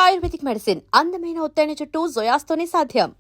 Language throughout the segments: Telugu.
ఆయుర్వేదిక్ మెడిసిన్ అందమైన ఒత్తైన చుట్టూ జొయాస్తోనే సాధ్యం.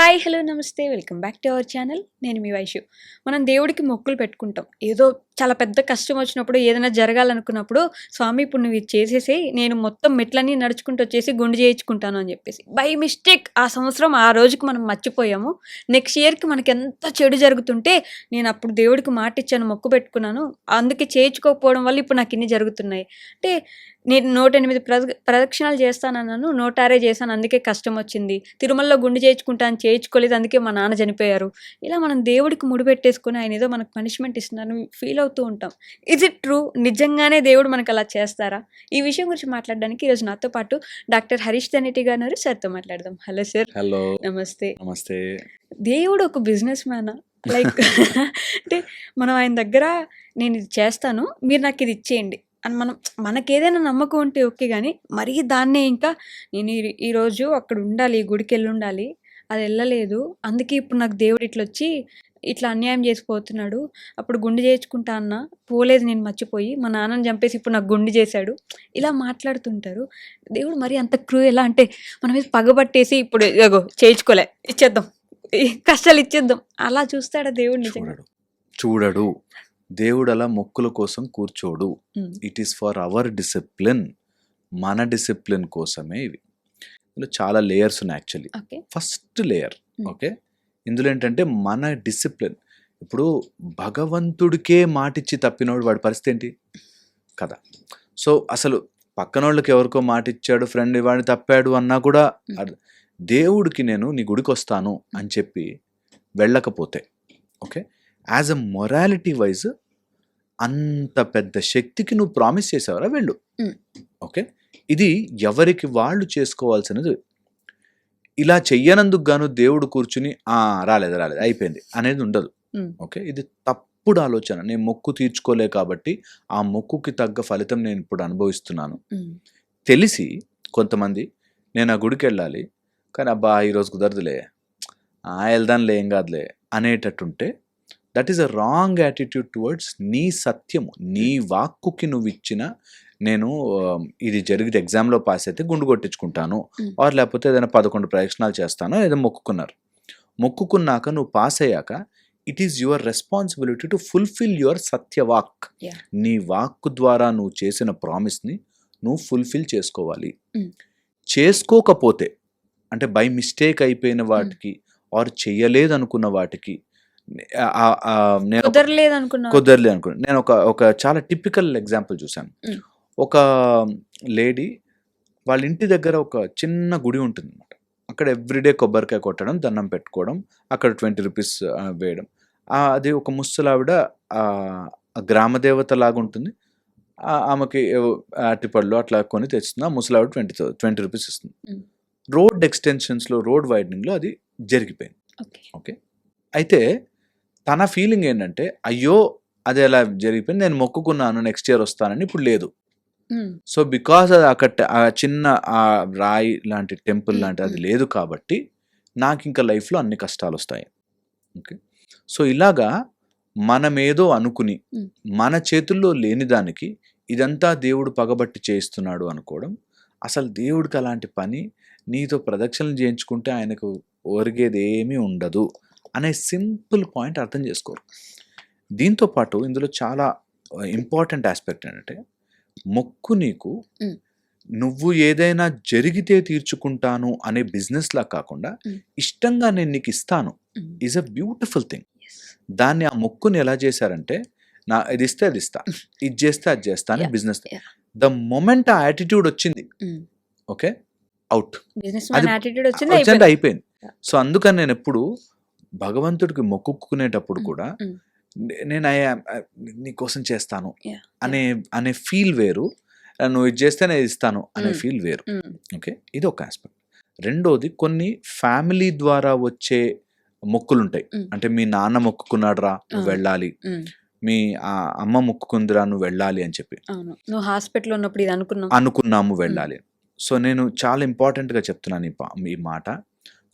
హాయ్ హలో నమస్తే welcome back to our channel. నేను మీ వైషు. మనం దేవుడికి మొక్కులు పెట్టుకుంటాం. ఏదో చాలా పెద్ద కష్టం వచ్చినప్పుడు, ఏదైనా జరగాలనుకున్నప్పుడు, స్వామి ఇప్పుడు నువ్వు ఇది చేసేసి నేను మొత్తం మెట్లన్నీ నడుచుకుంటూ వచ్చేసి గుండు చేయించుకుంటాను అని చెప్పేసి బై మిస్టేక్ ఆ సంవత్సరం ఆ రోజుకి మనం మర్చిపోయాము. నెక్స్ట్ ఇయర్కి మనకి ఎంత చెడు జరుగుతుంటే నేను అప్పుడు దేవుడికి మాట ఇచ్చాను, మొక్కు పెట్టుకున్నాను, అందుకే చేయించుకోకపోవడం వల్ల ఇప్పుడు నాకు ఇన్ని జరుగుతున్నాయి. అంటే నేను 108 ప్రదక్షిణాలు చేస్తానన్నాను, 106 చేశాను, అందుకే కష్టం వచ్చింది. తిరుమలలో గుండు చేయించుకుంటాను, చేయించుకోలేదు, అందుకే మా నాన్న చనిపోయారు. ఇలా మనం దేవుడికి ముడిపెట్టేసుకుని ఆయన ఏదో మనకు పనిష్మెంట్ ఇస్తున్నారని ఫీల్ అవుతూ ఉంటాం. Is it true? నిజంగానే దేవుడు మనకు అలా చేస్తారా? ఈ విషయం గురించి మాట్లాడడానికి ఈరోజు నాతో పాటు డాక్టర్ హరీష్ ధనేటి గారు ఉన్నారు. సార్తో మాట్లాడదాం. Hello sir. హలో, నమస్తే. నమస్తే. దేవుడు ఒక బిజినెస్ మ్యానా? లైక్ అంటే మనం ఆయన దగ్గర నేను ఇది చేస్తాను, మీరు నాకు ఇది ఇచ్చేయండి అని మనకేదైనా నమ్మకం ఉంటే ఓకే, కానీ మరీ దాన్నే ఇంకా నేను ఈరోజు అక్కడ ఉండాలి, ఈ గుడికి వెళ్ళి ఉండాలి, అది వెళ్ళలేదు, అందుకే ఇప్పుడు నాకు దేవుడు ఇట్లా వచ్చి ఇట్లా అన్యాయం చేసిపోతున్నాడు, అప్పుడు గుండు చేయించుకుంటా అన్న పోలేదు, నేను మర్చిపోయి మా నాన్నని చంపేసి ఇప్పుడు నాకు గుండు చేశాడు, ఇలా మాట్లాడుతుంటారు. దేవుడు మరి అంత ఎలా అంటే మన మీద పగబట్టేసి ఇప్పుడు ఇగో చేయించుకోలే, ఇచ్చేద్దాం, కష్టాలు ఇచ్చేద్దాం, అలా చూస్తాడా దేవుడు? నిజంగా చూడడు. దేవుడు అలా మొక్కుల కోసం కూర్చోడు. It is for our discipline. మన డిసిప్లిన్ కోసమే ఇవి. ఇందులో చాలా లేయర్స్ ఉన్నాయి యాక్చువల్లీ. ఫస్ట్ లేయర్ ఓకే, ఇందులో ఏంటంటే మన డిసిప్లిన్. ఇప్పుడు భగవంతుడికే మాటిచ్చి తప్పినోడు వాడి పరిస్థితి ఏంటి కదా. సో అసలు పక్కనోళ్ళకి ఎవరికో మాటిచ్చాడు, ఫ్రెండ్ వాడిని తప్పాడు అన్నా కూడా దేవుడికి నేను నీ గుడికి వస్తాను అని చెప్పి వెళ్ళకపోతే okay, as a morality wise అంత పెద్ద శక్తికి నువ్వు ప్రామిస్ చేసావరా వెళ్ళు. ఓకే, ఇది ఎవరికి వాళ్ళు చేసుకోవాల్సినది. ఇలా చెయ్యనందుకు గాను దేవుడు కూర్చుని రాలేదు అయిపోయింది అనేది ఉండదు. ఓకే, ఇది తప్పుడు ఆలోచన. నేను మొక్కు తీర్చుకోలే కాబట్టి ఆ మొక్కుకి తగ్గ ఫలితం నేను ఇప్పుడు అనుభవిస్తున్నాను. తెలిసి కొంతమంది నేను ఆ గుడికి వెళ్ళాలి కానీ అబ్బా ఈరోజు కుదరదులే, వెళ్దాంలే, ఏం కాదులే అనేటట్టుంటే that is a wrong attitude towards నీ సత్యము. నీ వాక్కుకి నువ్వు ఇచ్చిన నేను ఇది జరిగితే ఎగ్జామ్లో పాస్ అయితే గుండు కొట్టించుకుంటాను, ఆర్ లేకపోతే ఏదైనా 11 ప్రదక్షిణాలు చేస్తాను, ఏదో మొక్కుకున్నాక నువ్వు పాస్ అయ్యాక it is your responsibility to fulfill your సత్యవాక్. నీ వాక్కు ద్వారా నువ్వు చేసిన ప్రామిస్ని నువ్వు ఫుల్ఫిల్ చేసుకోవాలి. చేసుకోకపోతే అంటే బై మిస్టేక్ అయిపోయిన వాటికి ఆర్ చెయ్యలేదు అనుకున్న వాటికి కుదరలేదు అనుకున్నా నేను ఒక చాలా టిపికల్ ఎగ్జాంపుల్ చూశాను. ఒక లేడీ వాళ్ళ ఇంటి దగ్గర ఒక చిన్న గుడి ఉంటుంది అనమాట. అక్కడ ఎవ్రీడే కొబ్బరికాయ కొట్టడం, దండం పెట్టుకోవడం, అక్కడ 20 రూపీస్ వేయడం. అది ఒక ముసలావిడ గ్రామదేవత లాగా ఉంటుంది. ఆమెకి అరటిపళ్ళు అట్లా కొని తెస్తుంది. ఆ ముసలావిడ 20 రూపీస్ ఇస్తుంది. రోడ్ ఎక్స్టెన్షన్స్లో, రోడ్ వైడనింగ్లో అది జరిగిపోయింది. ఓకే, అయితే తన ఫీలింగ్ ఏంటంటే అయ్యో అది ఎలా జరిగిపోయింది, నేను మొక్కుకున్నాను నెక్స్ట్ ఇయర్ వస్తానని, ఇప్పుడు లేదు. సో బికాస్ అది అక్కడ చిన్న రాయి లాంటి టెంపుల్ లాంటి అది లేదు కాబట్టి నాకు ఇంకా లైఫ్లో అన్ని కష్టాలు వస్తాయి. ఓకే, సో ఇలాగా మనమేదో అనుకుని మన చేతుల్లో లేని దానికి ఇదంతా దేవుడు పగబట్టి చేయిస్తున్నాడు అనుకోవడం. అసలు దేవుడికి అలాంటి పని, నీతో ప్రదక్షిణలు చేయించుకుంటే ఆయనకు ఒరిగేది ఏమీ ఉండదు అనే సింపుల్ పాయింట్ అర్థం చేసుకోరు. దీంతోపాటు ఇందులో చాలా ఇంపార్టెంట్ ఆస్పెక్ట్ ఏంటంటే మొక్కు నీకు నువ్వు ఏదైనా జరిగితే తీర్చుకుంటాను అనే బిజినెస్ లా కాకుండా ఇష్టంగా నేను నీకు ఇస్తాను ఈజ్ అ బ్యూటిఫుల్ థింగ్. దాన్ని ఆ మొక్కుని ఎలా చేశారంటే ఇది ఇస్తే అది ఇస్తా, ఇది చేస్తే అది చేస్తా అని బిజినెస్. ద మొమెంట్ ఆ యాటిట్యూడ్ వచ్చింది ఓకే, అవుట్, అది అయిపోయింది. సో అందుకని నేను ఎప్పుడు భగవంతుడికి మొక్కుకునేటప్పుడు కూడా నేను నీకోసం చేస్తాను అనే ఫీల్ వేరు, నువ్వు ఇది చేస్తే నేను ఇస్తాను అనే ఫీల్ వేరు. ఓకే, ఇది ఒక ఆస్పెక్ట్. రెండోది, కొన్ని ఫ్యామిలీ ద్వారా వచ్చే మొక్కులు ఉంటాయి. అంటే మీ నాన్న మొక్కుకున్నాడు రా నువ్వు వెళ్ళాలి, మీ అమ్మ మొక్కుకుందిరా నువ్వు వెళ్ళాలి అని చెప్పి, నువ్వు హాస్పిటల్ ఉన్నప్పుడు ఇది అనుకున్నాము వెళ్ళాలి. సో నేను చాలా ఇంపార్టెంట్గా చెప్తున్నాను ఈ మాట.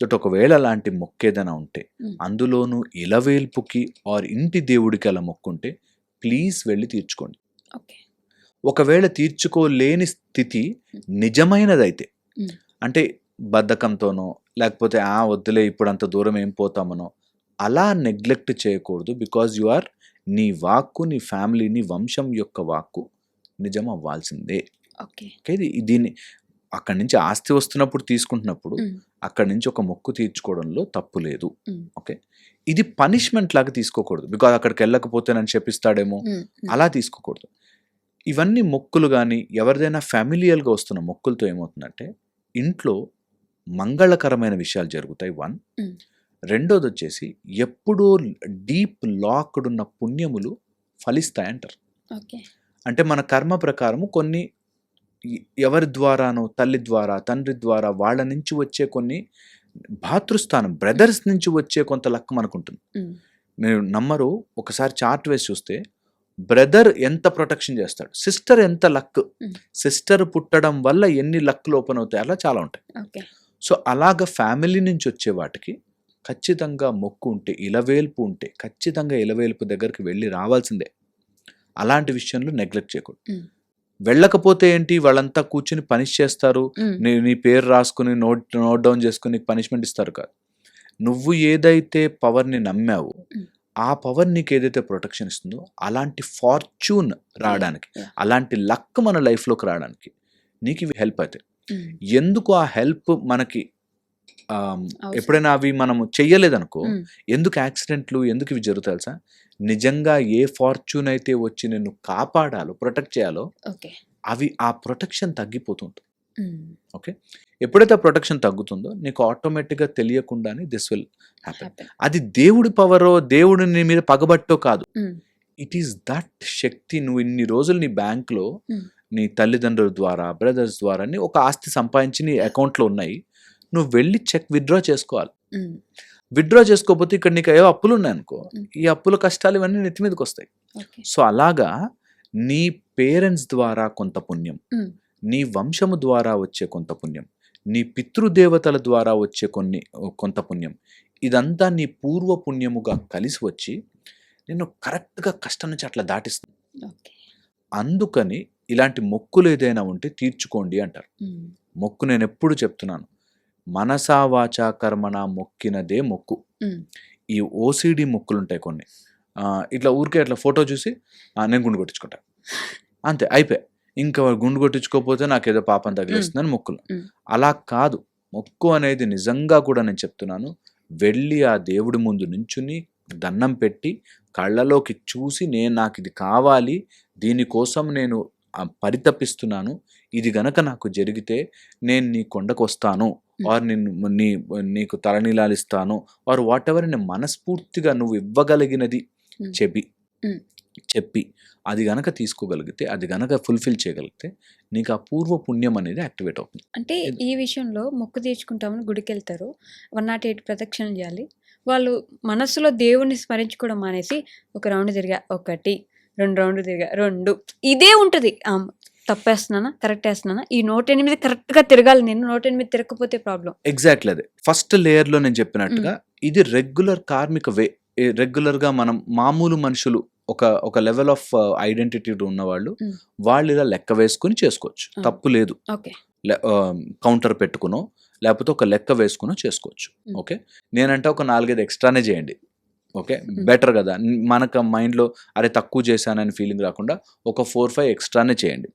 దట్ ఒకవేళ అలాంటి మొక్కు ఏదైనా ఉంటే అందులోనూ ఇలవేల్పుకి ఆర్ ఇంటి దేవుడికి అలా మొక్కుంటే ప్లీజ్ వెళ్ళి తీర్చుకోండి. ఓకే. ఒకవేళ తీర్చుకోలేని స్థితి నిజమైనదైతే, అంటే బద్ధకంతోనో లేకపోతే వద్దులే ఇప్పుడు అంత దూరం ఏం పోతామనో అలా నెగ్లెక్ట్ చేయకూడదు. బికాజ్ యు ఆర్ నీ వాక్కు నీ ఫ్యామిలీ నీ వంశం యొక్క వాక్కు నిజం అవ్వాల్సిందే. ఓకే. దీన్ని అక్కడి నుంచి ఆస్తి వస్తున్నప్పుడు తీసుకుంటున్నప్పుడు అక్కడి నుంచి ఒక మొక్కు తీర్చుకోవడంలో తప్పు లేదు. ఓకే, ఇది పనిష్మెంట్ లాగా తీసుకోకూడదు. బికాజ్ అక్కడికి వెళ్ళకపోతే నన్ను చెప్పిస్తాడేమో అలా తీసుకోకూడదు. ఇవన్నీ మొక్కులు కానీ ఎవరిదైనా ఫ్యామిలియల్గా వస్తున్న మొక్కులతో ఏమవుతుందంటే ఇంట్లో మంగళకరమైన విషయాలు జరుగుతాయి. 1. రెండోది వచ్చేసి ఎప్పుడూ డీప్ లాక్డ్ ఉన్న పుణ్యములు ఫలిస్తాయంటారు. ఓకే. అంటే మన కర్మ ప్రకారము కొన్ని ఎవరి ద్వారానో తల్లి ద్వారా తండ్రి ద్వారా వాళ్ళ నుంచి వచ్చే కొన్ని భాతృస్థానం బ్రదర్స్ నుంచి వచ్చే కొంత లక్ మనకుంటుంది. మీరు నమ్మరు, ఒకసారి చార్ట్ వేసి చూస్తే బ్రదర్ ఎంత ప్రొటెక్షన్ చేస్తాడు, సిస్టర్ ఎంత లక్, సిస్టర్ పుట్టడం వల్ల ఎన్ని లక్లు ఓపెన్ అవుతాయి, అలా చాలా ఉంటాయి. సో అలాగ ఫ్యామిలీ నుంచి వచ్చే వాటికి ఖచ్చితంగా మొక్కు ఉంటే ఇలవేల్పు ఉంటే ఖచ్చితంగా ఇలవేల్పు దగ్గరికి వెళ్ళి రావాల్సిందే. అలాంటి విషయంలో నెగ్లెక్ట్ చేయకూడదు. వెళ్ళకపోతే ఏంటి, వాళ్ళంతా కూర్చుని పనిష్ చేస్తారు, నీ పేరు రాసుకుని నోట్ డౌన్ చేసుకుని నీకు పనిష్మెంట్ ఇస్తారు కాదు. నువ్వు ఏదైతే పవర్ని నమ్మావో ఆ పవర్ నీకు ఏదైతే ప్రొటెక్షన్ ఇస్తుందో అలాంటి ఫార్చ్యూన్ రావడానికి అలాంటి లక్ మన లైఫ్లోకి రావడానికి నీకు ఇవి హెల్ప్ అవుతాయి. ఎందుకు ఆ హెల్ప్ మనకి ఎప్పుడైనా అవి మనము చెయ్యలేదనుకో, ఎందుకు యాక్సిడెంట్లు ఎందుకు ఇవి జరుగుతాయి తెలుసా? నిజంగా ఏ ఫార్చ్యూన్ అయితే వచ్చి నిన్ను కాపాడాలో ప్రొటెక్ట్ చేయాలో అవి ఆ ప్రొటెక్షన్ తగ్గిపోతుంది. ఓకే, ఎప్పుడైతే ఆ ప్రొటెక్షన్ తగ్గుతుందో నీకు ఆటోమేటిక్గా తెలియకుండానే దిస్ విల్ హ్యాపెన్. అది దేవుడి పవరో దేవుడి నీ మీద పగబట్టో కాదు, ఇట్ ఈస్ దట్ శక్తి. నువ్వు ఇన్ని రోజులు నీ బ్యాంక్లో నీ తల్లిదండ్రుల ద్వారా బ్రదర్స్ ద్వారా ఒక ఆస్తి సంపాదించి నీ అకౌంట్లో ఉన్నాయి, నువ్వు వెళ్ళి చెక్ విత్డ్రా చేసుకోవాలి. విత్డ్రా చేసుకోకపోతే ఇక్కడ నీకు ఏవో అప్పులు ఉన్నాయనుకో, ఈ అప్పుల కష్టాలు ఇవన్నీ నెత్తి మీదకి వస్తాయి. సో అలాగా నీ పేరెంట్స్ ద్వారా కొంత పుణ్యం, నీ వంశము ద్వారా వచ్చే కొంత పుణ్యం, నీ పితృదేవతల ద్వారా వచ్చే కొంత పుణ్యం, ఇదంతా నీ పూర్వ పుణ్యముగా కలిసి వచ్చి నేను కరెక్ట్గా కష్టం నుంచి అట్లా దాటిస్తుంది. అందుకని ఇలాంటి మొక్కులు ఏదైనా ఉంటే తీర్చుకోండి అంటారు. మొక్కు నేను ఎప్పుడు చెప్తున్నాను, మనసా వాచా కర్మణ మొక్కినదే మొక్కు. ఈ ఓసిడి మొక్కులు ఉంటాయి కొన్ని, ఇట్లా ఊరికే ఇట్లా ఫోటో చూసి నేను గుండు కొట్టించుకుంటా అంతే అయిపోయి, ఇంకా గుండు కొట్టించుకోకపోతే నాకేదో పాపం తగిలేస్తుందని మొక్కులు. అలా కాదు, మొక్కు అనేది నిజంగా కూడా నేను చెప్తున్నాను, వెళ్ళి ఆ దేవుడి ముందు నించుని దండం పెట్టి కళ్ళలోకి చూసి నాకు ఇది కావాలి, దీనికోసం నేను పరితపిస్తున్నాను, ఇది గనక నాకు జరిగితే నేను నీ కొండకు వస్తాను, ఆర్ నీకు తలనీలాలిస్తాను, ఆర్ వాట్ ఎవర్ నేను మనస్ఫూర్తిగా నువ్వు ఇవ్వగలిగినది చెప్పి అది గనక తీసుకోగలిగితే, అది గనక ఫుల్ఫిల్ చేయగలిగితే నీకు ఆ పూర్వ పుణ్యం అనేది యాక్టివేట్ అవుతుంది. అంటే ఈ విషయంలో మొక్కు తీర్చుకుంటామని గుడికి వెళ్తారు, 108 ప్రదక్షిణలు చేయాలి. వాళ్ళు మనస్సులో దేవుణ్ణి స్మరించుకోవడం మానేసి ఒక రౌండ్ తిరిగా 1, 2 రౌండ్లు తిరిగా 2, ఇదే ఉంటుంది. తప్పేస్తున్నానా కరెక్ట్ వేస్తున్నానా, ఈ 108 కరెక్ట్గా తిరగాలి, నేను 108 తిరగకపోతే ప్రాబ్లం. ఎగ్జాక్ట్లీ అదే ఫస్ట్ లేయర్లో నేను చెప్పినట్టుగా ఇది రెగ్యులర్ కార్మిక వే. రెగ్యులర్గా మనం మామూలు మనుషులు ఒక లెవెల్ ఆఫ్ ఐడెంటిటీ ఉన్నవాళ్ళు వాళ్ళు ఇలా లెక్క వేసుకుని చేసుకోవచ్చు, తప్పు లేదు. కౌంటర్ పెట్టుకునో లేకపోతే ఒక లెక్క వేసుకునో చేసుకోవచ్చు. ఓకే, నేనంటే ఒక 4-5 ఎక్స్ట్రానే చేయండి. ఓకే, బెటర్ కదా, మనకు మైండ్లో అరే తక్కువ చేశానని ఫీలింగ్ రాకుండా ఒక 4-5 ఎక్స్ట్రానే చేయండి.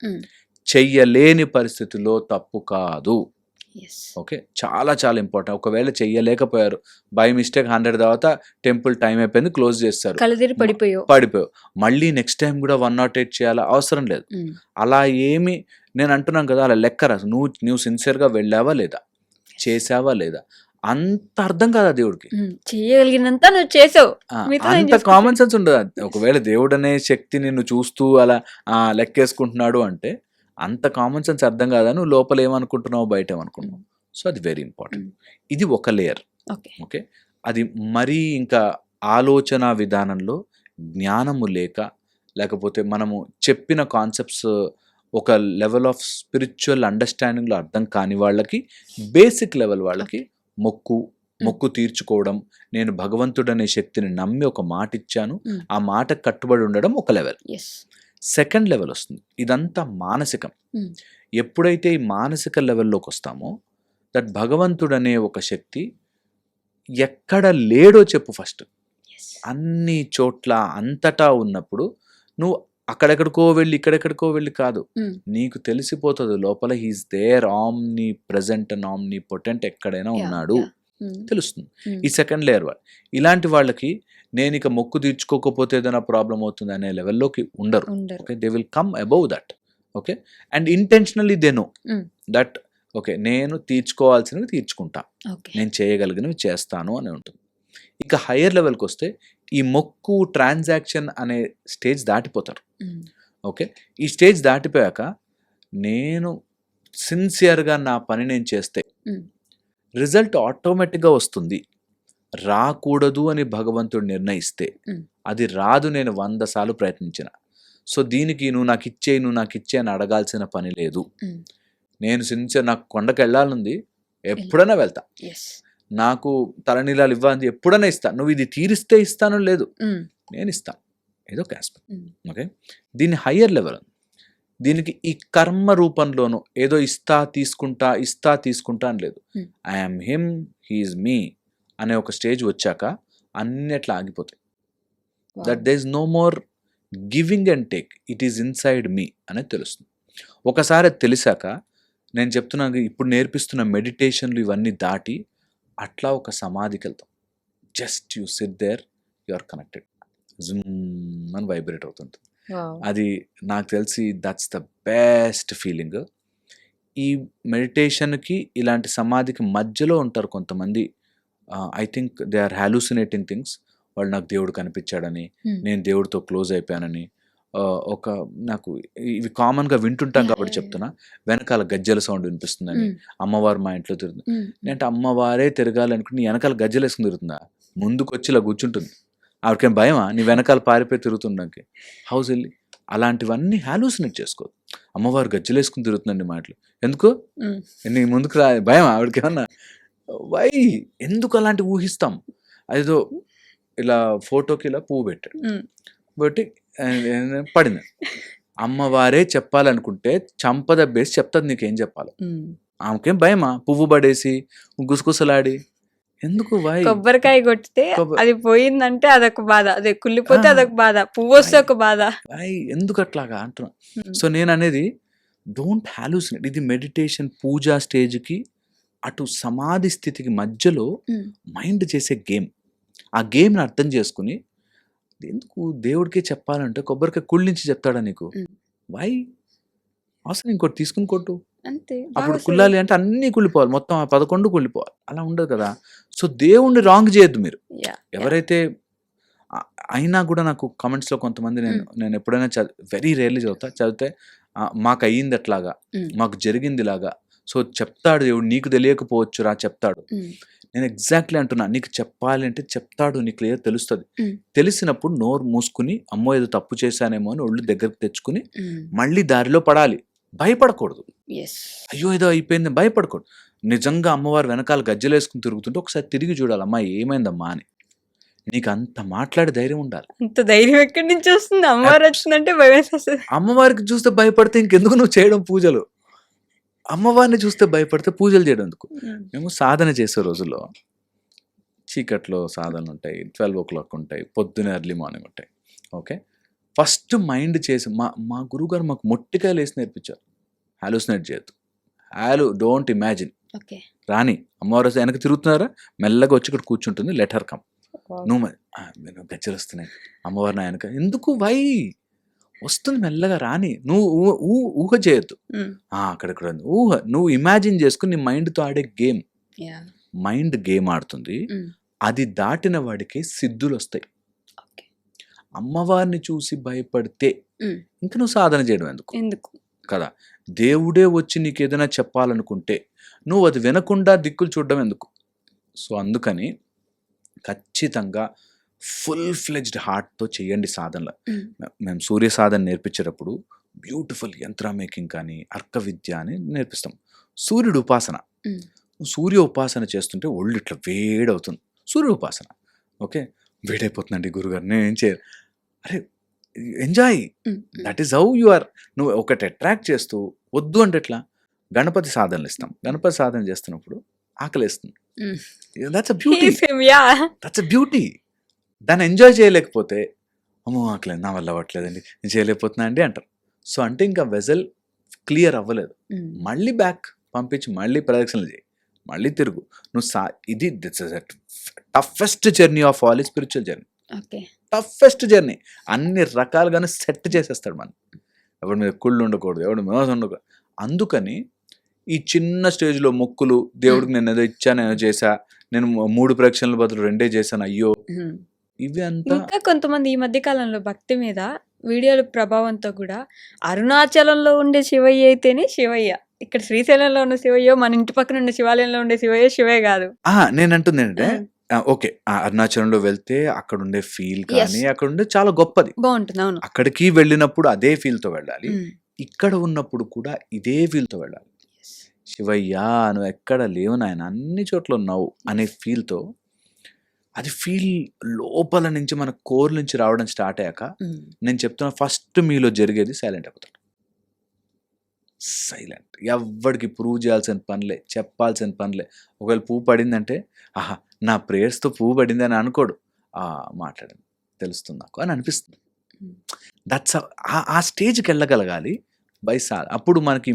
చెయ్యలేని పరిస్థితుల్లో తప్పు కాదు. ఓకే, చాలా చాలా ఇంపార్టెంట్. ఒకవేళ చెయ్యలేకపోయారు, బై మిస్టేక్ 100 తర్వాత టెంపుల్ టైం అయిపోయింది క్లోజ్ చేస్తారు, పడిపోయావు, మళ్ళీ నెక్స్ట్ టైం కూడా 108 చేయాలా అవసరం లేదు. అలా ఏమి నేను అంటున్నాను కదా, అలా లెక్క రాసు, నువ్వు సిన్సియర్గా వెళ్ళావా లేదా, చేసావా లేదా, అంత అర్థం కాదా దేవుడికి, చేయగలిగినంత నువ్వు చేసావు, అంత కామన్ సెన్స్ ఉండదు. ఒకవేళ దేవుడు అనే శక్తిని నువ్వు చూస్తూ అలా లెక్కేసుకుంటున్నాడు అంటే అంత కామన్ సెన్స్ అర్థం కాదా, నువ్వు లోపల ఏమనుకుంటున్నావు బయట ఏమనుకుంటున్నావు. సో అది వెరీ ఇంపార్టెంట్. ఇది ఒక లేయర్. ఓకే, అది మరీ ఇంకా ఆలోచన విధానంలో జ్ఞానము లేకపోతే మనము చెప్పిన కాన్సెప్ట్స్ ఒక లెవెల్ ఆఫ్ స్పిరిచువల్ అండర్స్టాండింగ్లో అర్థం కాని వాళ్ళకి, బేసిక్ లెవెల్ వాళ్ళకి మొక్కు తీర్చుకోవడం, నేను భగవంతుడనే శక్తిని నమ్మి ఒక మాట ఇచ్చాను, ఆ మాటకు కట్టుబడి ఉండడం ఒక లెవెల్. సెకండ్ లెవెల్ వస్తుంది, ఇదంతా మానసికం. ఎప్పుడైతే ఈ మానసిక లెవెల్లోకి వస్తామో దట్ భగవంతుడనే ఒక శక్తి ఎక్కడ లేడో చెప్పు ఫస్ట్. అన్ని చోట్ల అంతటా ఉన్నప్పుడు నువ్వు అక్కడెక్కడికో వెళ్ళి ఇక్కడెక్కడికో వెళ్ళి కాదు, నీకు తెలిసిపోతుంది లోపల he's there, omnipresent and omnipotent, ఎక్కడైనా ఉన్నాడు తెలుస్తుంది. ఈ సెకండ్ లేయర్ వాళ్ళు, ఇలాంటి వాళ్ళకి నేను ఇక మొక్కు తీర్చుకోకపోతే ఏదైనా ప్రాబ్లం అవుతుంది అనే లెవెల్లోకి ఉండరు. Okay, they will come above that. Okay, and intentionally they know that okay నేను తీర్చుకోవాల్సినవి తీర్చుకుంటా, నేను చేయగలిగినవి చేస్తాను అని ఉంటుంది. ఇక హయ్యర్ లెవెల్కి వస్తే ఈ మొక్కు ట్రాన్సాక్షన్ అనే స్టేజ్ దాటిపోతారు. ఓకే, ఈ స్టేజ్ దాటిపోయాక నేను సిన్సియర్గా నా పని నేను చేస్తే రిజల్ట్ ఆటోమేటిక్గా వస్తుంది. రాకూడదు అని భగవంతుడు నిర్ణయిస్తే అది రాదు, నేను 100 సార్లు ప్రయత్నించిన. సో దీనికి నువ్వు నాకు ఇచ్చే అని అడగాల్సిన పని లేదు. నేను సిన్సియర్, నాకు కొండకు వెళ్ళాలనుంది, ఎప్పుడైనా వెళ్తా. నాకు తలనీలాలు ఇవ్వాలి, ఎప్పుడైనా ఇస్తా. నువ్వు ఇది తీరిస్తే ఇస్తాను, లేదు నేను ఇస్తాను, ఏదో ఒక ఆస్పెక్ట్. ఓకే, దీని హయ్యర్ లెవెల్. దీనికి ఈ కర్మ రూపంలోనూ ఏదో ఇస్తా తీసుకుంటా అని లేదు. ఐఎమ్ హిమ్, హీఈస్ మీ అనే ఒక స్టేజ్ వచ్చాక అన్నిట్లా ఆగిపోతాయి. That there is no more giving and take, it is inside me అనేది తెలుస్తుంది. ఒకసారి అది తెలిసాక నేను చెప్తున్నాను, ఇప్పుడు నేర్పిస్తున్న మెడిటేషన్లు ఇవన్నీ దాటి అట్లా ఒక సమాధికి వెళ్తాం. Just you sit there, you are connected, జుమ్ అని వైబ్రేట్ అవుతుంది. అది నాకు తెలిసి దట్స్ ద బెస్ట్ ఫీలింగ్. ఈ మెడిటేషన్కి ఇలాంటి సమాధికి మధ్యలో ఉంటారు కొంతమంది. I think they are hallucinating things. వాళ్ళు నాకు దేవుడు కనిపించాడని, నేను దేవుడితో క్లోజ్ అయిపోయానని, ఒక నాకు ఇవి కామన్గా వింటుంటాం కాబట్టి చెప్తున్నా, వెనకాల గజ్జల సౌండ్ వినిపిస్తుందని, అమ్మవారు మా ఇంట్లో తిరుగుతుంది. నేనంటే అమ్మవారే తిరగాలనుకుని నీ వెనకాల గజ్జలు వేసుకుని తిరుగుతుందా? ముందుకు వచ్చి ఇలా కూర్చుంటుంది, ఆవిడకేం భయమా నీ వెనకాల పారిపోయి తిరుగుతుండడానికి? హౌస్ వెళ్ళి అలాంటివన్నీ హాలూసినేట్ చేసుకోదు. అమ్మవారు గజ్జలు వేసుకుని తిరుగుతుందండి మాటలు ఎందుకు, నీ ముందుకు రా, భయం ఆవిడకేమన్నా? వై, ఎందుకు అలాంటి ఊహిస్తాం? అదేదో ఇలా ఫోటోకి ఇలా పువ్వు పెట్టాడు, బట్టి పడింది. అమ్మవారే చెప్పాలనుకుంటే చంపదబ్బేసి చెప్తుంది నీకేం చెప్పాలి. ఆమెకేం భయమా? పువ్వు పడేసి గుసగుసలాడి ఎందుకు? కొబ్బరికాయ కొట్టితే అది పోయిందంటే అదొక బాధ, అదే కుళ్ళిపోతే అదొక బాధ, పువ్వు వస్తే ఒక బాధ. ఎందుకు అట్లాగా అంటున్నా. సో నేను అనేది డోంట్ హాలూసినేట్. ఇది మెడిటేషన్ పూజా స్టేజ్కి అటు సమాధి స్థితికి మధ్యలో మైండ్ చేసే గేమ్. ఆ గేమ్ని అర్థం చేసుకుని ఎందుకు దేవుడికి చెప్పాలంటే కొబ్బరికాయ కుళ్ళించి చెప్తాడా నీకు? వై అవసరం ఇంకోటి తీసుకుని కొట్టు, అప్పుడు కుళ్ళాలి అంటే అన్నీ కుళ్ళిపోవాలి, మొత్తం 11 కుళ్ళిపోవాలి, అలా ఉండదు కదా. సో దేవుణ్ణి రాంగ్ చేయొద్దు మీరు. ఎవరైతే అయినా కూడా నాకు కమెంట్స్లో కొంతమంది నేను ఎప్పుడైనా వెరీ రేర్లీ చదివితే మాకు అయ్యింది అట్లాగా, మాకు జరిగింది ఇలాగా, సో చెప్తాడు దేవుడు, నీకు తెలియకపోవచ్చు రా చెప్తాడు. నేను ఎగ్జాక్ట్లీ అంటున్నా, నీకు చెప్పాలి అంటే చెప్తాడు, నీకు క్లియర్ తెలుస్తుంది. తెలిసినప్పుడు నోరు మూసుకుని అమ్మో ఏదో తప్పు చేశానేమో అని ఒళ్ళు దగ్గరకు తెచ్చుకుని మళ్ళీ దారిలో పడాలి. భయపడకూడదు, అయ్యో ఏదో అయిపోయింది భయపడకూడదు. నిజంగా అమ్మవారు వెనకాల గజ్జలు వేసుకుని తిరుగుతుంటే ఒకసారి తిరిగి చూడాలి, అమ్మా ఏమైందమ్మా అని. నీకు అంత మాట్లాడే ధైర్యం ఉండాలి. అంత ధైర్యం ఎక్కడి నుంచి వస్తుంది? అమ్మవారు వచ్చిందంటే భయం. అమ్మవారికి చూస్తే భయపడితే ఇంకెందుకు నువ్వు చేయడం పూజలు? అమ్మవారిని చూస్తే భయపడితే పూజలు చేయడం ఎందుకు? మేము సాధన చేసే రోజుల్లో చీకట్లో సాధనలు ఉంటాయి, 12 o'clock ఉంటాయి, పొద్దునే ఎర్లీ మార్నింగ్ ఉంటాయి. ఓకే, ఫస్ట్ మైండ్ చేసి మా గురువుగారు మాకు మొట్టికాయలు వేసి నేర్పించారు, హాలూసినేట్ చేయొద్దు, డోంట్ ఇమాజిన్. రాని అమ్మవారు వెనక తిరుగుతున్నారా, మెల్లగా వచ్చి ఇక్కడ కూర్చుంటుంది, లెట్ హర్ కమ్. నువ్వు గజ్జలు వస్తున్నాయి అమ్మవారు నా వెనక ఎందుకు? వై వస్తుంది మెల్లగా రాని, నువ్వు ఊహ చేయొద్దు. అక్కడెక్కడ ఊహ, నువ్వు ఇమాజిన్ చేసుకుని నీ మైండ్తో ఆడే గేమ్. మైండ్ గేమ్ ఆడుతుంది, అది దాటిన వాడికి సిద్ధులు వస్తాయి. అమ్మవారిని చూసి భయపడితే ఇంకా నువ్వు సాధన చేయడం ఎందుకు కదా? దేవుడే వచ్చి నీకు ఏదైనా చెప్పాలనుకుంటే నువ్వు అది వినకుండా దిక్కులు చూడడం ఎందుకు? సో అందుకని ఖచ్చితంగా ఫుల్ ఫ్లెడ్జ్డ్ హార్ట్తో చేయండి సాధనలు. మేము సూర్య సాధన నేర్పించేటప్పుడు బ్యూటిఫుల్ యంత్ర మేకింగ్ కానీ అర్క విద్య అని నేర్పిస్తాం. సూర్యుడు ఉపాసన, సూర్య ఉపాసన చేస్తుంటే ఒళ్ళు ఇట్లా వేడవుతుంది. సూర్య ఉపాసన. ఓకే. వేడైపోతుందండి గురుగారు. నేనేం చేయను. అరే! Enjoy. That is how you are. నువ్వు ఒకటి అట్రాక్ట్ చేస్తూ వద్దు అంటే ఎట్లా? గణపతి సాధనలిస్తాం. గణపతి సాధన చేస్తున్నప్పుడు ఆకలేస్తుంది. That's a beauty. That's a beauty. దాన్ని ఎంజాయ్ చేయలేకపోతే, అమ్మో! ఆకలేదు. నా వల్ల అవ్వట్లేదండి. నేను చేయలేకపోతున్నా అండి అంటారు. సో, అంటే ఇంకా వెసెల్ క్లియర్ అవ్వలేదు. మళ్ళీ బ్యాక్ పంపించి మళ్ళీ ప్రదక్షిణలు చేయి. మళ్ళీ తిరుగు. నువ్వు ఇది this is toughest journey of all spiritual journey. Okay. Toughest journey. అన్ని రకాలుగానే సెట్ చేసేస్తాడు మనం. ఎవరి మీద కుళ్ళు ఉండకూడదు, ఎవరి మోసం ఉండకూడదు. అందుకని ఈ చిన్న స్టేజ్లో మొక్కులు, దేవుడికి నేను ఏదో ఇచ్చా, నేను చేశా, నేను 3 ప్రదక్షిణల బదులు 2 చేశాను, అయ్యో, ఇవి అంతా. ఇంకా కొంతమంది ఈ మధ్య కాలంలో భక్తి మీద వీడియోల ప్రభావంతో కూడా అరుణాచలంలో ఉండే శివయ్య అయితేనే శివయ్య, ఇక్కడ శ్రీశైలంలో ఉన్న శివయ్య, మన ఇంటి పక్కన ఉన్న శివాలయంలో ఉండే శివయ్య శివయ్య కాదు. నేను అంటుంది ఏంటంటే, ఓకే, అరుణాచలంలో వెళ్తే అక్కడ ఉండే ఫీల్ కానీ అక్కడ ఉండే చాలా గొప్పది, బాగుంటుంది. అవును. అక్కడికి వెళ్ళినప్పుడు అదే ఫీల్తో వెళ్ళాలి. ఇక్కడ ఉన్నప్పుడు కూడా ఇదే ఫీల్తో వెళ్ళాలి. శివయ్య నువ్వు ఎక్కడ లేవు నాయన, అన్ని చోట్ల ఉన్నావు అనే ఫీల్తో, అది ఫీల్ లోపల నుంచి మన కోర్ నుంచి రావడం స్టార్ట్ అయ్యాక, నేను చెప్తున్నా, ఫస్ట్ మీలో జరిగేది సైలెంట్ అయిపోతాడు. సైలెంట్. ఎవరికి ప్రూవ్ చేయాల్సిన పనిలే, చెప్పాల్సిన పనిలే. ఒకవేళ పువ్వు పడిందంటే, ఆహా నా ప్రేయర్స్తో పువ్వు పడింది అని అనుకోడు, మాట్లాడింది తెలుస్తుంది నాకు అని అనిపిస్తుంది. దట్స్ ఆ స్టేజ్కి వెళ్ళగలగాలి బైసార్. అప్పుడు మనకి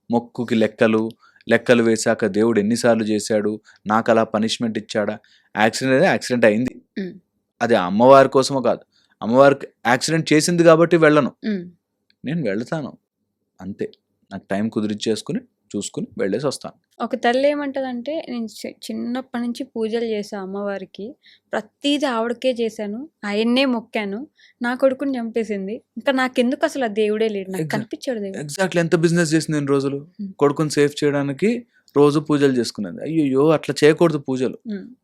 మొక్కుకి లెక్కలు వేశాక దేవుడు ఎన్నిసార్లు చేశాడు, నాకు అలా పనిష్మెంట్ ఇచ్చాడా, యాక్సిడెంట్ అయింది, అది అమ్మవారి కోసమో కాదు, అమ్మవారికి యాక్సిడెంట్ చేసింది కాబట్టి వెళ్ళను, నేను వెళ్తాను అంతే, నాకు టైం చూసుకుని వెళ్ళేసి వస్తాను. ఒక తల్లి ఏమంటదంటే, నేను చిన్నప్పటి నుంచి పూజలు చేశాను అమ్మవారికి, ప్రతిదీ ఆవిడకే చేశాను, ఆయన్నే మొక్కాను, నా కొడుకుని చంపేసింది, ఇంకా నాకెందుకు అసలు ఆ దేవుడే లేడు, నాకు కనిపించాడు దేవుడు. ఎగ్జాక్ట్లీ. ఎంత బిజినెస్ చేసింది నేను రోజులు, కొడుకుని సేఫ్ చేయడానికి రోజు పూజలు చేసుకునేది. అయ్యో అట్లా చేయకూడదు పూజలు,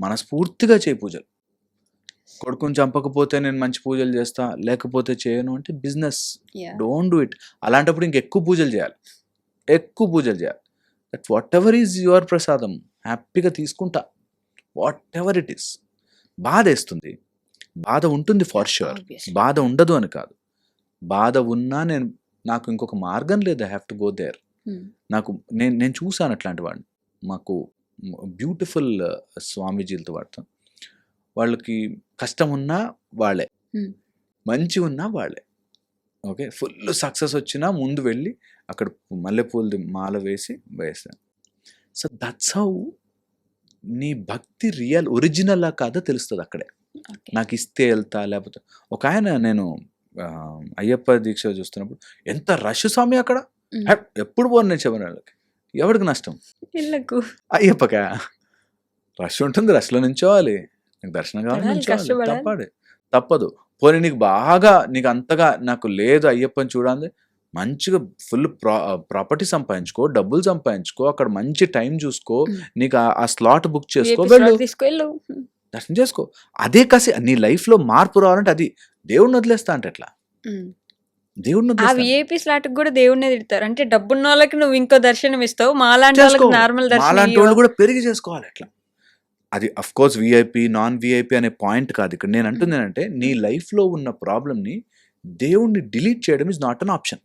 మనస్ఫూర్తిగా చేయి పూజలు. కొడుకుని చంపకపోతే నేను మంచి పూజలు చేస్తా, లేకపోతే చేయను అంటే బిజినెస్. Don't do it. అలాంటప్పుడు ఇంకెక్కువ పూజలు చేయాలి, that what ever is your ప్రసాదం హ్యాపీగా తీసుకుంటా, వాట్ ఎవర్ ఇట్ ఈస్. బాధ వేస్తుంది, బాధ ఉంటుంది ఫర్ ష్యూర్, బాధ ఉండదు అని కాదు. బాధ ఉన్నా నాకు ఇంకొక మార్గం లేదు, I have to go there. నేను చూసాను అట్లాంటి వాడిని. మాకు బ్యూటిఫుల్ స్వామీజీలతో వాడతాం. వాళ్ళకి కష్టం ఉన్నా వాళ్ళే, మంచి ఉన్నా వాళ్ళే. ఓకే, ఫుల్ సక్సెస్ వచ్చినా ముందు వెళ్ళి అక్కడ మల్లెపూలది మాల వేస్తాను. సో దట్స్ హౌ నీ భక్తి ఒరిజినల్లా కాదో తెలుస్తుంది అక్కడే. నాకు ఇస్తే వెళ్తా, లేకపోతే ఒక ఆయన, నేను అయ్యప్ప దీక్ష చూస్తున్నప్పుడు ఎంత రష్ స్వామి అక్కడ, ఎప్పుడు పోను నేను చెప్పిన వాళ్ళకి, ఎవరికి నష్టం, అయ్యప్పకా రష్ ఉంటుంది, రష్లో నుంచోవాలి, నీకు దర్శనం కావాలి, తప్పదు. పోనీ నీకు అంతగా నాకు లేదు అయ్యప్పని చూడాలి, మంచిగా ఫుల్ ప్రాపర్టీ సంపాదించుకో, డబ్బులు సంపాదించుకో, అక్కడ మంచి టైం చూసుకో, నీకు ఆ స్లాట్ బుక్ చేసుకో, వెళ్ళు దర్శనం చేసుకో. అదే కసి నీ లైఫ్లో మార్పు రావాలంటే అది దేవుడిని వదిలేస్తా అంటే ఎట్లా? విఐపి స్లాట్ కూడా దేవుడినే తిడతారు. అంటే డబ్బున్న వాళ్ళకి నువ్వు ఇంకో దర్శనం ఇస్తావు, మాలాంటి వాళ్ళకి నార్మల్ దర్శనం. మాలాంటి వాళ్ళు కూడా పెరిగి చేసుకోవాలి అట్లా. అది of course VIP non VIP అనే పాయింట్ కాదు ఇక్కడ. నేను అంటుంది ఏంటంటే, నీ లైఫ్లో ఉన్న ప్రాబ్లమ్ని దేవుణ్ణి డిలీట్ చేయడం ఇస్ నాట్ అన్ ఆప్షన్.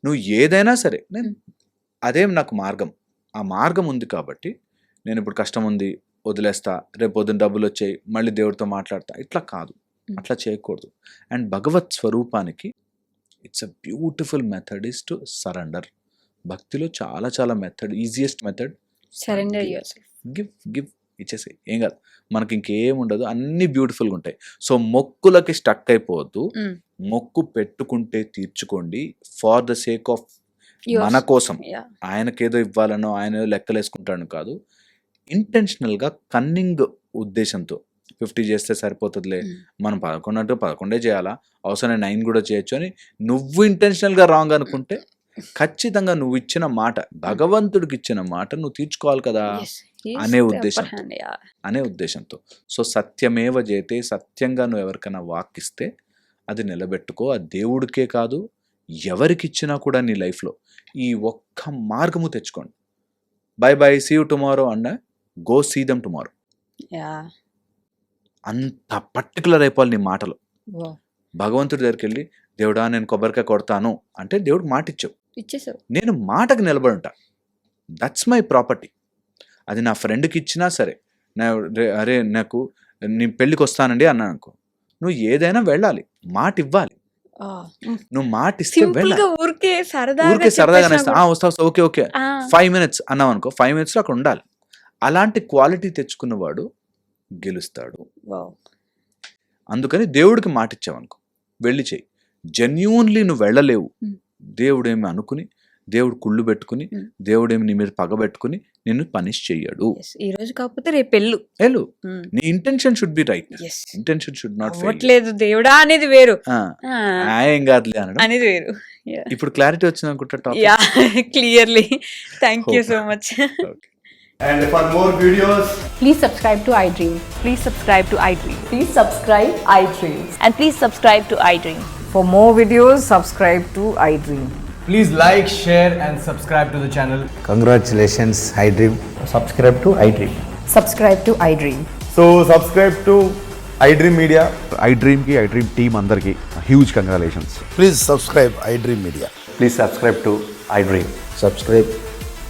నువ్వు ఏదైనా సరే, అదేం నాకు మార్గం, ఆ మార్గం ఉంది కాబట్టి నేను ఇప్పుడు కష్టం ఉంది వదిలేస్తా, రేపు పొద్దున్న డబ్బులు వచ్చాయి మళ్ళీ దేవుడితో మాట్లాడతా, ఇట్లా కాదు, అట్లా చేయకూడదు. అండ్ భగవత్ స్వరూపానికి it's a beautiful method is to surrender. భక్తిలో చాలా చాలా method, easiest method surrender yourself. Give ఇచ్చేసి ఏం కాదు, మనకి ఇంకేం ఉండదు, అన్ని బ్యూటిఫుల్గా ఉంటాయి. సో మొక్కులకి స్టక్ అయిపోవద్దు, మొక్కు పెట్టుకుంటే తీర్చుకోండి, ఫార్ ద సేక్ ఆఫ్ మన కోసం, ఆయనకేదో ఇవ్వాలనో ఆయన లెక్కలు వేసుకుంటాను కాదు, ఇంటెన్షనల్గా కన్నింగ్ ఉద్దేశంతో 50 చేస్తే సరిపోతుందిలే, మనం 11 అంటే 11 చేయాలా, అవసరం 9 కూడా చేయొచ్చు అని నువ్వు ఇంటెన్షనల్గా రాంగ్ అనుకుంటే, ఖచ్చితంగా నువ్వు ఇచ్చిన మాట, భగవంతుడికి ఇచ్చిన మాట నువ్వు తీర్చుకోవాలి కదా అనే ఉద్దేశంతో. సో సత్యమేవ జయతే, సత్యంగా నువ్వు ఎవరికైనా వాక్కిస్తే అది నిలబెట్టుకో. ఆ దేవుడికే కాదు ఎవరికి ఇచ్చినా కూడా నీ లైఫ్లో ఈ ఒక్క మార్గము తెచ్చుకోండి. Bye bye see you tomorrow అన్న go see them tomorrow. Yeah! అంత పర్టికులర్ అయిపోవాలి నీ మాటలు. వావ్! భగవంతుడి దగ్గరికి వెళ్ళి దేవుడా నేను కొబ్బరికాయ కొడతాను అంటే దేవుడికి మాట ఇచ్చావు. ఇచ్చేసావు. నేను మాటకు నిలబడి ఉంటా. That's my property. అది నా ఫ్రెండ్కి ఇచ్చినా సరే, అరే నాకు నీ పెళ్ళికి వస్తానండి అన్నాను అనుకో, నువ్వు ఏదైనా వెళ్ళాలి, మాట ఇవ్వాలి. ఆ! హ్మ్. నువ్వు మాట ఇస్తే వెళ్ళాలి. సింపుల్‌గా ఊరికే సరదాగా ఊరికే సరదాగానే చెప్పేసినా వస్తా కూడా ఓకే ఓకే ఆ! 5 minutes అన్నావు అనుకో, 5 minutes అక్కడ ఉండాలి. అలాంటి క్వాలిటీ తెచ్చుకున్నవాడు గెలుస్తాడు. వావ్! అందుకని దేవుడికి మాట ఇచ్చావనుకో వెళ్ళి చెయ్యి. జెన్యూన్లీ నువ్వు వెళ్ళలేవు, హ్మ్. దేవుడేమి అనుకుని, దేవుడు కుళ్ళు పెట్టుకుని, హ్మ్. దేవుడేమి నీ మీద పగబెట్టుకుని నిన్ను పనిష్ చెయ్యడు. యెస్. ఈ రోజు కాకపోతే రేపెళ్ళు. వెళ్ళు. హ్మ్. నీ intention should be right. Yes. Intention should not fail. అవ్వట్లేదు దేవుడా అనేది వేరు. ఆ! ఏం కాదులే అనడం. అనేది వేరు. యాహ్! ఇప్పుడు క్లారిటీ వచ్చింది అనుకుంటా topic. Yeah! Clearly. Thank you so much. And for more videos, Please subscribe to iDream. Please subscribe to iDream. Please subscribe iDream. And please subscribe to iDream. For more videos, subscribe to iDream. please like, share, and subscribe to the channel. Congratulations, iDream. subscribe to iDream. Subscribe to iDream. So subscribe to iDream Media. iDream ki iDream team andarki huge congratulations. Please subscribe iDream Media. Please subscribe to iDream. Subscribe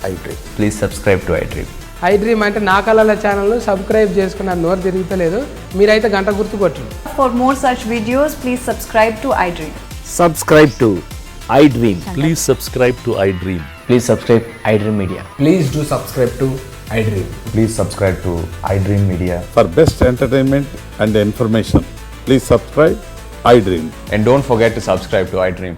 iDream. Please subscribe to iDream. iDream అంటే నా కళల ఛానల్ సబ్స్క్రైబ్ చేసుకున్న నోరు తిరుగుతలేదు, మీరైతే గంట గుర్తు కొట్టండి. For more such videos, please subscribe to iDream. Subscribe to iDream. Please subscribe to iDream. Please subscribe iDream Media. Please do subscribe to iDream. Please subscribe to iDream Media. For best entertainment and information, please subscribe iDream. And don't forget to subscribe to iDream.